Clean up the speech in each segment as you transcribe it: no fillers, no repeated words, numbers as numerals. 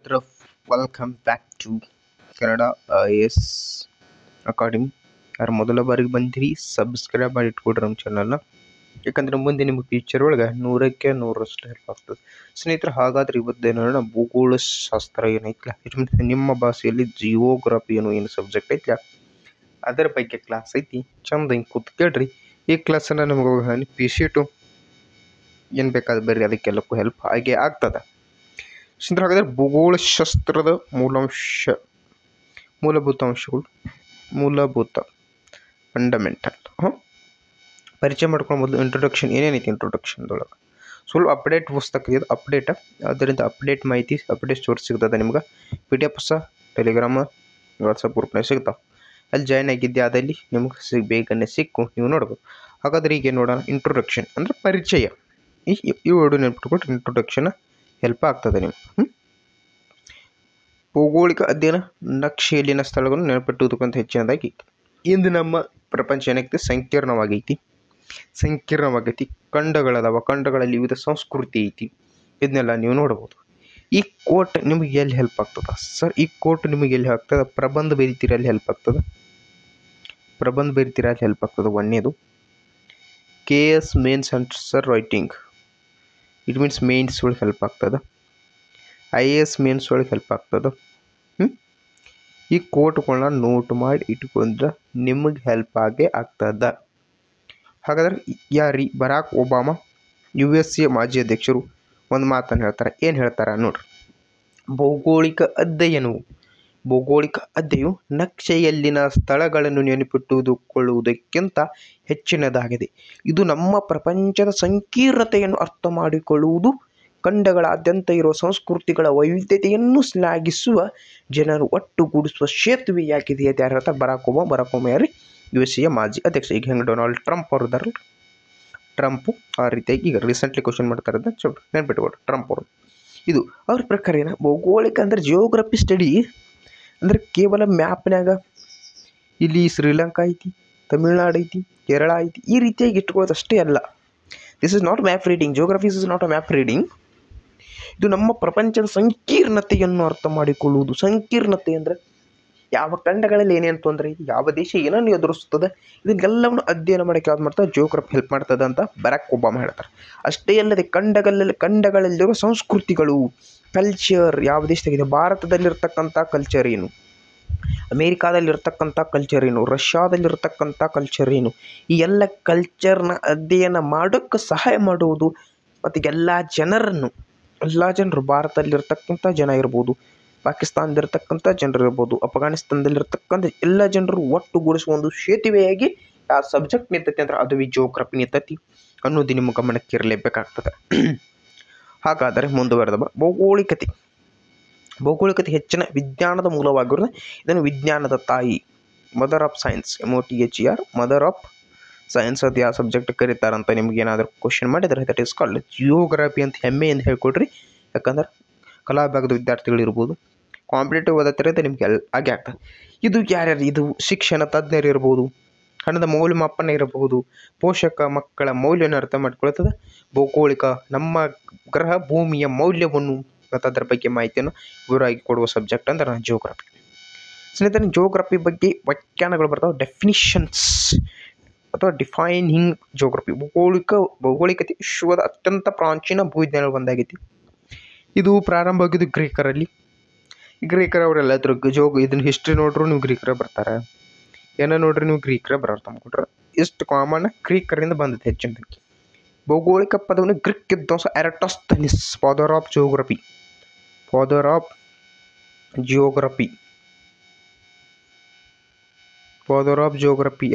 ಸ್ನೇಹಿತರೆ, welcome back to Kannada IAS academy. ಯಾರು ಮೊದಲ ಬಾರಿಗೆ ಬಂದಿರಿ ಸಬ್ಸ್ಕ್ರೈಬ್ ಮಾಡಿ ಇಟ್ಕೊಡ್ರಿ ನಮ್ಮ ಚಾನಲ್ನ. ಯಾಕಂದ್ರೆ ಮುಂದೆ ನಿಮ್ಗೆ ಫ್ಯೂಚರ್ ಒಳಗೆ 100ಕ್ಕೆ 100ರಷ್ಟು ಹೆಲ್ಪ್ ಆಗ್ತದೆ ಸ್ನೇಹಿತರೆ. ಹಾಗಾದ್ರೆ ಇವತ್ತೇನೋಣ ಭೂಗೋಳ ಶಾಸ್ತ್ರ ಏನೈತ್ಲ, ನಿಮ್ಮ ಭಾಷೆಯಲ್ಲಿ ಜಿಯೋಗ್ರಫಿ ಅನ್ನೋ ಏನು ಸಬ್ಜೆಕ್ಟ್ ಐತ್ಲ ಅದರ ಬಗ್ಗೆ ಕ್ಲಾಸ್ ಐತಿ. ಚಂದ ಹಿಂಗೆ ಕೂತ್ ಕೇಳ್ರಿ. ಈ ಕ್ಲಾಸನ್ನು ನಮಗೆ PC2 ಏನು ಬೇಕಾದ್ರೆ ಬರ್ರಿ, ಅದಕ್ಕೆಲ್ಲಕ್ಕೂ ಹೆಲ್ಪ್ ಹಾಗೆ ಆಗ್ತದೆ ಸ್ನೇಹಿತರೆ. ಹಾಗಾದ್ರೆ ಭೂಗೋಳಶಾಸ್ತ್ರದ ಮೂಲಭೂತ ಅಂಶಗಳು, ಮೂಲಭೂತ ಫಂಡಮೆಂಟಲ್ ಪರಿಚಯ ಮಾಡ್ಕೊಂಡು ಮೊದಲು ಇಂಟ್ರೊಡಕ್ಷನ್ ಏನೇನೈತಿ. ಇಂಟ್ರೊಡಕ್ಷನ್ದೊಳಗೆ ಸ್ವಲ್ಪ ಅಪ್ಡೇಟ್ ಪುಸ್ತಕ ಇದು, ಅಪ್ಡೇಟ್. ಅದರಿಂದ ಅಪ್ಡೇಟ್ ಮಾಹಿತಿ, ಅಪ್ಡೇಟ್ ಸೋರ್ಸ್ ಸಿಗ್ತದೆ ನಿಮ್ಗೆ. PDF ಸಹ ಟೆಲಿಗ್ರಾಮ್, ವಾಟ್ಸಪ್ ಗ್ರೂಪ್ನಾಗ ಸಿಗ್ತಾವೆ. ಅಲ್ಲಿ ಜಾಯ್ನ್ ಆಗಿದ್ದೆ ಅದಲ್ಲಿ ನಿಮ್ಗೆ ಬೇಗನೆ ಸಿಕ್ಕು ನೀವು ನೋಡ್ಬೋದು. ಹಾಗಾದ್ರೆ ಈಗ ನೋಡೋಣ. ಇಂಟ್ರೊಡಕ್ಷನ್ ಅಂದರೆ ಪರಿಚಯ. ಈ ವರ್ಡು ನೆನ್ಪಿಟ್ಕೊಟ್ರೆ ಇಂಟ್ರೊಡಕ್ಷನ್ ಹೆಲ್ಪ್ ಆಗ್ತದೆ ನಿಮ್ಗೆ. ಭೌಗೋಳಿಕ ಅಧ್ಯಯನ ನಕ್ಷೆಯಲ್ಲಿನ ಸ್ಥಳಗಳನ್ನು ನೆನಪಿಟ್ಟುವುದಕ್ಕಂತ ಹೆಚ್ಚಿನದಾಗಿ ಇಂದು ನಮ್ಮ ಪ್ರಪಂಚ ಏನಾಗ್ತದೆ ಸಂಕೀರ್ಣವಾಗೈತಿ. ಖಂಡಗಳದಾವ, ಖಂಡಗಳಲ್ಲಿ ವಿವಿಧ ಸಂಸ್ಕೃತಿ ಐತಿ. ಇದನ್ನೆಲ್ಲ ನೀವು ನೋಡ್ಬೋದು. ಈ ಕೋಟ್ ನಿಮಗೆ ಎಲ್ಲಿ ಹೆಲ್ಪ್ ಆಗ್ತದೆ ಸರ್? ಈ ಕೋಟ್ ನಿಮಗೆ ಎಲ್ಲಿ ಆಗ್ತದೆ? ಪ್ರಬಂಧ ಬರೀತೀರಲ್ಲಿ ಹೆಲ್ಪ್ ಆಗ್ತದೆ. ಹೆಲ್ಪ್ ಆಗ್ತದೆ. ಒಂದನೇದು KS mains answer writing, it means mains ಒಳಗೆ ಹೆಲ್ಪ್ ಆಗ್ತದೆ. IAS ಮೇನ್ಸ್ ಒಳಗೆ ಹೆಲ್ಪ್ ಆಗ್ತದೆ. ಈ ಕೋಟ್ಗಳನ್ನ ನೋಟ್ ಮಾಡಿ ಇಟ್ಕೊಂಡ್ರೆ ನಿಮಗೆ ಹೆಲ್ಪ್ ಆಗೇ ಆಗ್ತದ. ಹಾಗಾದ್ರೆ ಯಾರಿ ಬರಾಕ್ ಒಬಾಮಾ USA ಮಾಜಿ ಅಧ್ಯಕ್ಷರು ಒಂದು ಮಾತನ್ನು ಹೇಳ್ತಾರೆ. ಏನು ಹೇಳ್ತಾರೆ ನೋಡ್ರಿ. ಭೌಗೋಳಿಕ ಅಧ್ಯಯನವು ನಕ್ಷೆಯಲ್ಲಿನ ಸ್ಥಳಗಳನ್ನು ನೆನಪಿಟ್ಟುಕೊಳ್ಳುವುದಕ್ಕಿಂತ ಹೆಚ್ಚಿನದಾಗಿದೆ. ಇದು ನಮ್ಮ ಪ್ರಪಂಚದ ಸಂಕೀರ್ಣತೆಯನ್ನು ಅರ್ಥ ಮಾಡಿಕೊಳ್ಳುವುದು, ಖಂಡಗಳಾದ್ಯಂತ ಇರುವ ಸಂಸ್ಕೃತಿಗಳ ವೈವಿಧ್ಯತೆಯನ್ನು ಶ್ಲಾಘಿಸುವ, ಜನರು ಒಟ್ಟುಗೂಡಿಸುವ ಸೇತುವೆಯಾಗಿದೆ. ಯಾರು ಹೇಳ್ತಾರೆ? ಬರಾಕ್ ಒಬಾಮಾ ಯಾರು? USA ಮಾಜಿ ಅಧ್ಯಕ್ಷ. ಈಗ ಹೆಂಗೆ ಡೊನಾಲ್ಡ್ ಟ್ರಂಪ್ ಅವರು ಇದಾರಲ್ಲ, ಟ್ರಂಪು ಆ ರೀತಿಯಾಗಿ ಈಗ ರೀಸೆಂಟ್ಲಿ ಕ್ವಶನ್ ಮಾಡ್ತಾರೆ ಅಂತ ನೆನ್ಪಿಟ್ಕೊಡ್ರಿ. ಟ್ರಂಪ್ ಅವರು ಇದು ಅವ್ರ ಪ್ರಕಾರ ಏನ ಭೌಗೋಳಿಕ ಅಂದರೆ ಜಿಯೋಗ್ರಫಿ ಸ್ಟಡಿ ಅಂದರೆ ಕೇವಲ ಮ್ಯಾಪ್ನಾಗ ಇಲ್ಲಿ ಶ್ರೀಲಂಕಾ ಐತಿ, ತಮಿಳ್ನಾಡು ಐತಿ, ಕೇರಳ ಐತಿ ಈ ರೀತಿಯಾಗಿ ಇಟ್ಕೊಳ್ಳೋದು ಅಷ್ಟೇ ಅಲ್ಲ. This is not map reading. Geography is not a map reading. ಇದು ನಮ್ಮ ಪ್ರಪಂಚದ ಸಂಕೀರ್ಣತೆಯನ್ನು ಅರ್ಥ ಮಾಡಿಕೊಳ್ಳುವುದು. ಸಂಕೀರ್ಣತೆ ಅಂದರೆ ಯಾವ ಖಂಡಗಳಲ್ಲಿ ಏನೇನು ತೊಂದರೆ ಐತಿ, ಯಾವ ದೇಶ ಏನನ್ನು ಎದುರಿಸ್ತದೆ, ಇದನ್ನೆಲ್ಲವನ್ನು ಅಧ್ಯಯನ ಮಾಡೋಕ್ಕೆ ಯಾವ್ದು ಮಾಡ್ತಾರೆ? ಜಿಯೋಗ್ರಫಿ ಹೆಲ್ಪ್ ಮಾಡ್ತದೆ ಅಂತ ಬರಾಕ್ ಒಬಾಮಾ ಹೇಳ್ತಾರೆ. ಅಷ್ಟೇ ಅಲ್ಲದೆ ಖಂಡಗಳಲ್ಲಿರುವ ಸಂಸ್ಕೃತಿಗಳು, ಕಲ್ಚರ್, ಯಾವ ದೇಶದಾಗಿದೆ, ಭಾರತದಲ್ಲಿರ್ತಕ್ಕಂಥ ಕಲ್ಚರ್ ಏನು, ಅಮೇರಿಕಾದಲ್ಲಿರ್ತಕ್ಕಂಥ ಕಲ್ಚರ್ ಏನು, ರಷ್ಯಾದಲ್ಲಿರ್ತಕ್ಕಂಥ ಕಲ್ಚರ್ ಏನು, ಈ ಎಲ್ಲ ಕಲ್ಚರ್ನ ಅಧ್ಯಯನ ಮಾಡೋಕ್ಕೆ ಸಹಾಯ ಮಾಡುವುದು. ಮತ್ತು ಎಲ್ಲ ಜನರು ಭಾರತದಲ್ಲಿರ್ತಕ್ಕಂಥ ಜನ ಇರ್ಬೋದು, ಪಾಕಿಸ್ತಾನದಲ್ಲಿರ್ತಕ್ಕಂಥ ಜನರು ಇರ್ಬೋದು, ಅಫ್ಘಾನಿಸ್ತಾನದಲ್ಲಿರ್ತಕ್ಕಂಥ ಎಲ್ಲ ಜನರು ಒಟ್ಟುಗೂಡಿಸುವ ಒಂದು ಸೇತುವೆಯಾಗಿ ಆ ಸಬ್ಜೆಕ್ಟ್ ನಿಂತೈತಿ ಅಂದ್ರೆ ಅದು ಜಿಯೋಗ್ರಫಿ ನಿಂತೈತಿ ಅನ್ನೋದು ನಿಮ್ಮ ಗಮನಕ್ಕೆ ಇರಲೇಬೇಕಾಗ್ತದೆ. ಹಾಗಾದರೆ ಮುಂದುವರೆದ ಭೌಗೋಳಿಕತೆ ಹೆಚ್ಚಿನ ವಿಜ್ಞಾನದ ಮೂಲವಾಗಿರೋದು. ಇದನ್ನು ವಿಜ್ಞಾನದ ತಾಯಿ, mother of science, MOTHER, mother of science ಅದು ಯಾವ ಸಬ್ಜೆಕ್ಟ್ ಕರೀತಾರಂತ ನಿಮ್ಗೆ ಏನಾದರೂ ಕ್ವಶನ್ ಮಾಡಿದರೆ ದಟ್ ಈಸ್ ಕಾಲ್ಡ್ ಜಿಯೋಗ್ರಫಿ ಅಂತ ಹೆಮ್ಮೆಯಿಂದ ಹೇಳ್ಕೊಡ್ರಿ. ಯಾಕಂದ್ರೆ ಕಲಾಭಾಗದ ವಿದ್ಯಾರ್ಥಿಗಳು ಇರ್ಬೋದು, ಕಾಂಪಿಟೇಟಿವ್ ಓದತ್ತಿರೋದು ನಿಮ್ಗೆ ಹಾಗೆ ಆಗ್ತದೆ. ಇದು ಯಾರ್ಯಾರು? ಇದು ಶಿಕ್ಷಣ ತಜ್ಞರು ಇರ್ಬೋದು, ಹಣದ ಮೌಲ್ಯಮಾಪನ ಇರಬಹುದು, ಪೋಷಕ ಮಕ್ಕಳ ಮೌಲ್ಯವನ್ನು ಅರ್ಥ ಮಾಡ್ಕೊಳ್ತದೆ. ಭೌಗೋಳಿಕ ನಮ್ಮ ಗ್ರಹ ಭೂಮಿಯ ಮೌಲ್ಯವನ್ನು ಮತ್ತು ಅದರ ಬಗ್ಗೆ ಮಾಹಿತಿಯನ್ನು ವಿವರವಾಗಿ ಕೊಡುವ ಸಬ್ಜೆಕ್ಟ್ ಅಂದ್ರೆ ಜಿಯೋಗ್ರಫಿ. ಸ್ನೇಹಿತರೆ, ಜಿಯೋಗ್ರಫಿ ಬಗ್ಗೆ ವ್ಯಾಖ್ಯಾನಗಳು ಬರ್ತಾವೆ, ಡೆಫಿನಿಷನ್ಸ್ ಅಥವಾ ಡಿಫೈನಿಂಗ್ ಜಿಯೋಗ್ರಫಿ. ಭೌಗೋಳಿಕತೆ ವಿಶ್ವದ ಅತ್ಯಂತ ಪ್ರಾಚೀನ ಭೂವಿಜ್ಞಾನಗಳು ಒಂದಾಗೈತಿ. ಇದು ಪ್ರಾರಂಭ ಆಗಿದ್ದು ಗ್ರೀಕರಲ್ಲಿ. ಗ್ರೀಕರವರೆಲ್ಲ ಇದನ್ನು ಹಿಸ್ಟ್ರಿ ನೋಡ್ರು ನೀವು ಗ್ರೀಕರ ಬರ್ತಾರೆ, ಏನೋ ನೋಡ್ರಿ ನೀವು ಗ್ರೀಕರ ಬರೋರು ತಂದ್ಕೊಟ್ರೆ ಇಷ್ಟು ಕಾಮನ್ ಗ್ರೀಕರಿಂದ ಬಂದದ್ದು ಹೆಚ್ಚಿನದಕ್ಕೆ. ಭೌಗೋಳಿಕ ಪದವನ್ನು ಗ್ರೀಕ್ ವಿದ್ವಾಂಸ ಎರಾಟೋಸ್ಥೆನೀಸ್, ಫಾದರ್ ಆಫ್ ಜಿಯೋಗ್ರಫಿ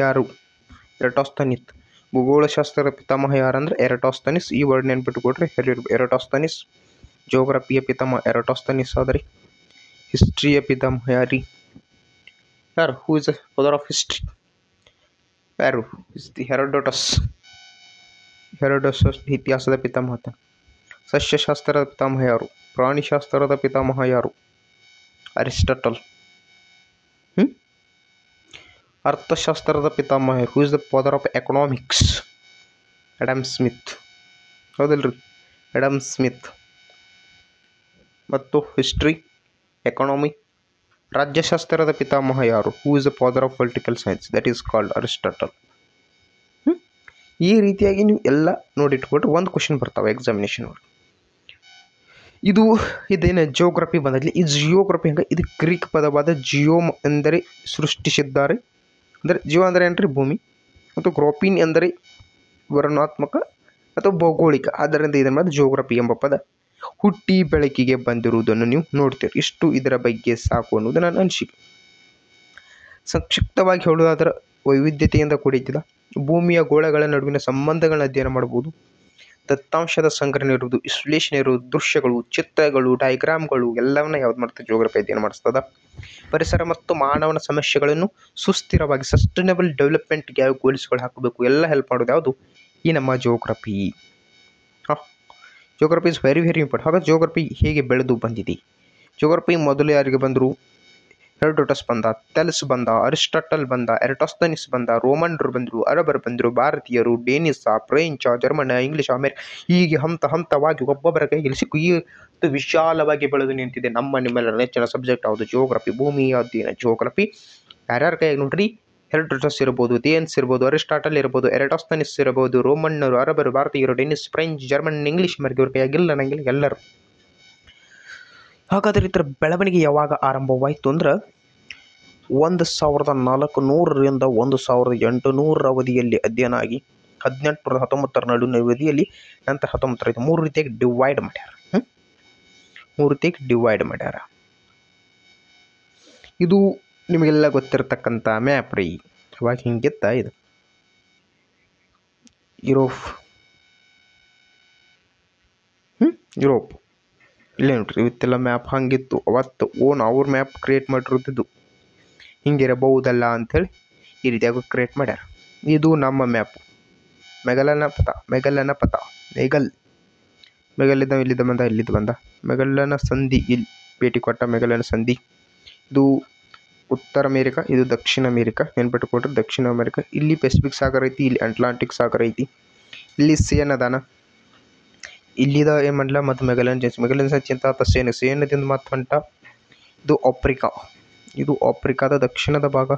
ಯಾರು? ಎರಾಟೋಸ್ಥೆನೀಸ್. ಭೂಗೋಳಶಾಸ್ತ್ರದ ಪಿತಾಮಹ ಯಾರಂದ್ರೆ ಎರಾಟೋಸ್ಥೆನೀಸ್. ಈ ವರ್ಡ್ ನೆನ್ಪಿಟ್ಟುಕೊಟ್ರೆ ಎರಾಟೋಸ್ಥೆನೀಸ್. ಜಿಯೋಗ್ರಫಿಯ ಪಿತಾಮಹ ಎರಾಟೋಸ್ಥೆನೀಸ್ ಆದ್ರಿ. ಹಿಸ್ಟ್ರಿಯ ಪಿತಾಮಹ ಯಾರು? Who is the father of history? ಯಾರು? ಹೆರೋಡೋಟಸ್. ಇತಿಹಾಸದ ಪಿತಾಮಹ. ಸಸ್ಯಶಾಸ್ತ್ರದ ಪಿತಾಮಹ ಯಾರು? ಪ್ರಾಣಿಶಾಸ್ತ್ರದ ಪಿತಾಮಹ ಯಾರು? ಅರಿಸ್ಟಾಟಲ್. ಅರ್ಥಶಾಸ್ತ್ರದ ಪಿತಾಮಹ ಯಾರು? Who is the father of economics? Adam Smith. ಹೌದಲ್ರಿ, ಆಡಮ್ ಸ್ಮಿತ್. ಮತ್ತು ಹಿಸ್ಟ್ರಿ ಎಕಾನಮಿ. ರಾಜ್ಯಶಾಸ್ತ್ರದ ಪಿತಾಮಹ ಯಾರು? Who is the father of political science? That is called Aristotle. ಈ ರೀತಿಯಾಗಿ ನೀವು ಎಲ್ಲ ನೋಡಿಟ್ಕೊಟ್ರೆ ಒಂದು ಕ್ವಶನ್ ಬರ್ತಾವೆ ಎಕ್ಸಾಮಿನೇಷನ್ ಒಳಗೆ. ಇದೇನು ಜಿಯೋಗ್ರಫಿ ಬಂದಲ್ಲಿ, ಈ ಜಿಯೋಗ್ರಫಿ ಹಂಗೆ ಇದು ಗ್ರೀಕ್ ಪದವಾದ ಜಿಯೋಮ್ ಎಂದರೆ ಸೃಷ್ಟಿಸಿದ್ದಾರೆ. ಅಂದರೆ ಜಿಯೋ ಅಂದರೆ ಏನ್ರಿ ಭೂಮಿ, ಮತ್ತು ಗ್ರೋಪಿನ್ ಎಂದರೆ ವರ್ಣಾತ್ಮಕ ಅಥವಾ ಭೌಗೋಳಿಕ. ಆದ್ದರಿಂದ ಇದರ ಮೇಲೆ ಜಿಯೋಗ್ರಫಿ ಎಂಬ ಪದ ಹುಟ್ಟಿ ಬೆಳಕಿಗೆ ಬಂದಿರುವುದನ್ನು ನೀವು ನೋಡ್ತೀರಿ. ಇಷ್ಟು ಇದರ ಬಗ್ಗೆ ಸಾಕು ಅನ್ನೋದು ನನ್ನ ಅನಿಸಿಕೆ. ಸಂಕ್ಷಿಪ್ತವಾಗಿ ಹೇಳುವುದಾದರೆ ವೈವಿಧ್ಯತೆಯಿಂದ ಕೂಡಿದ್ದ ಭೂಮಿಯ ಗೋಳಗಳ ನಡುವಿನ ಸಂಬಂಧಗಳನ್ನ ಅಧ್ಯಯನ ಮಾಡಬಹುದು. ದತ್ತಾಂಶದ ಸಂಗ್ರಹಣೆ ಇರುವುದು, ವಿಶ್ಲೇಷಣೆ ಇರುವುದು, ದೃಶ್ಯಗಳು, ಚಿತ್ರಗಳು, ಡಯಾಗ್ರಾಮ್ಗಳು ಎಲ್ಲವನ್ನ ಯಾವ್ದು ಮಾಡ್ತದೆ? ಜಿಯೋಗ್ರಫಿ ಅಧ್ಯಯನ ಮಾಡಿಸ್ತದ. ಪರಿಸರ ಮತ್ತು ಮಾನವನ ಸಮಸ್ಯೆಗಳನ್ನು ಸುಸ್ಥಿರವಾಗಿ ಸಸ್ಟೈನಬಲ್ ಡೆವಲಪ್ಮೆಂಟ್ಗೆ ಯಾವ ಗೋಲ್ಸ್ಗಳು ಹಾಕಬೇಕು ಎಲ್ಲ ಹೆಲ್ಪ್ ಮಾಡೋದು ಯಾವುದು? ಈ ನಮ್ಮ geography. Geography is very very important. ಹಾಗಾದ್ರೆ ಜಿಯೋಗ್ರಫಿ ಹೇಗೆ ಬೆಳೆದು ಬಂದಿದೆ? ಜಿಯೋಗ್ರಫಿ ಮೊದಲು ಯಾರಿಗೆ ಬಂದರು? ಹೆರೋಡೋಟಸ್ ಬಂದ, ಥೆಲ್ಸ್ ಬಂದ, ಅರಿಸ್ಟಾಟಲ್ ಬಂದ, ಎರಾಟೋಸ್ಥೆನೀಸ್ ಬಂದ, ರೋಮನ್ರು ಬಂದರು, ಅರಬರು ಬಂದರು, ಭಾರತೀಯರು, Denis, French, German, English, America, ಹೀಗೆ ಹಂತವಾಗಿ ಒಬ್ಬೊಬ್ಬರ ಕೈಯಲ್ಲಿ ಸಿಕ್ಕು ಈ ವಿಶಾಲವಾಗಿ ಬೆಳೆದು ನಿಂತಿದೆ. ನಿಮ್ಮೆಲ್ಲರ ನೆಚ್ಚಿನ ಸಬ್ಜೆಕ್ಟ್ ಯಾವುದು? ಜಿಯೋಗ್ರಫಿ, ಭೂಮಿಯ ಅಧ್ಯಯನ. ಜಿಯೋಗ್ರಫಿ ಯಾರ್ಯಾರ ಕೈಯಾಗಿ ನೋಡ್ರಿ? ಹೆರೋಡೋಟಸ್ ಇರ್ಬೋದು, ಥಿಯನ್ಸ್ ಇರ್ಬೋದು, ಅರಿಸ್ಟಾಟಲ್ ಇರ್ಬೋದು, ಎರಾಟೋಸ್ಥೆನೀಸ್ ಇರ್ಬೋದು, ರೋಮನ್ನರು, ಅರಬರು, ಭಾರತೀಯರು, ಡೇನಿಸ್, ಫ್ರೆಂಚ್, ಜರ್ಮನ್, ಇಂಗ್ಲಿಷ್ ಮರಿಗೆ ಇವ್ರ ಕೈಯಾಗಿಲ್ಲ ನಂಗಿಲ್ಲ ಎಲ್ಲರೂ. ಹಾಗಾದರೆ ಇದರ ಬೆಳವಣಿಗೆ ಯಾವಾಗ ಆರಂಭವಾಯಿತು ಅಂದ್ರೆ 1400ರಿಂದ 1800 ಅವಧಿಯಲ್ಲಿ ಅಧ್ಯಯನ ಆಗಿ 1819 ನಡುವಿನ ಅವಧಿಯಲ್ಲಿ ನಂತರ 19 ಮೂರು ರೀತಿಯಾಗಿ ಡಿವೈಡ್ ಮಾಡ್ಯಾರ. ಇದು ನಿಮಗೆಲ್ಲ ಗೊತ್ತಿರತಕ್ಕಂಥ ಮ್ಯಾಪ್ ರೀ. ಅವಾಗ ಹಿಂಗಿತ್ತ ಇದು ಯುರೋಪ್ ಇಲ್ಲೇ ನೋಡ್ರಿ, ಇವತ್ತೆಲ್ಲ ಮ್ಯಾಪ್ ಹಂಗಿತ್ತು. ಅವತ್ತು ಅವ್ರ ಮ್ಯಾಪ್ ಕ್ರಿಯೇಟ್ ಮಾಡಿರೋದಿದ್ದು ಹಿಂಗಿರಬಹುದಲ್ಲ ಅಂಥೇಳಿ ಈ ರೀತಿಯಾಗಿ ಕ್ರಿಯೇಟ್ ಮಾಡ್ಯಾರ. ಇದು ನಮ್ಮ ಮ್ಯಾಪು. ಮೆಗಲನ ಪಥ ಇಲ್ಲಿದ್ದ ಬಂದ ಮೆಗಲನ ಸಂಧಿ, ಇಲ್ಲಿ ಭೇಟಿ ಕೊಟ್ಟ ಮೆಗಲನ ಸಂಧಿ. ಇದು ಉತ್ತರ ಅಮೇರಿಕಾ, ಇದು ದಕ್ಷಿಣ ಅಮೇರಿಕಾ. ನೆನ್ಪಿಟ್ಟುಕೊಟ್ರೆ ದಕ್ಷಿಣ ಅಮೇರಿಕಾ. ಇಲ್ಲಿ ಪೆಸಿಫಿಕ್ ಸಾಗರ ಐತಿ, ಇಲ್ಲಿ ಅಟ್ಲಾಂಟಿಕ್ ಸಾಗರ ಐತಿ, ಇಲ್ಲಿ ಸೇನ್ ಅದಾನ, ಇಲ್ಲಿದ ಏನು ಮಾಡಲ ಮತ್ತು ಮೆಗಲನ್ ಸಂಚಿ ಅಂತ ಸೇನದಿಂದ ಮತ್ತು ಹೊಂಟ. ಇದು ಆಫ್ರಿಕಾದ ದಕ್ಷಿಣದ ಭಾಗ.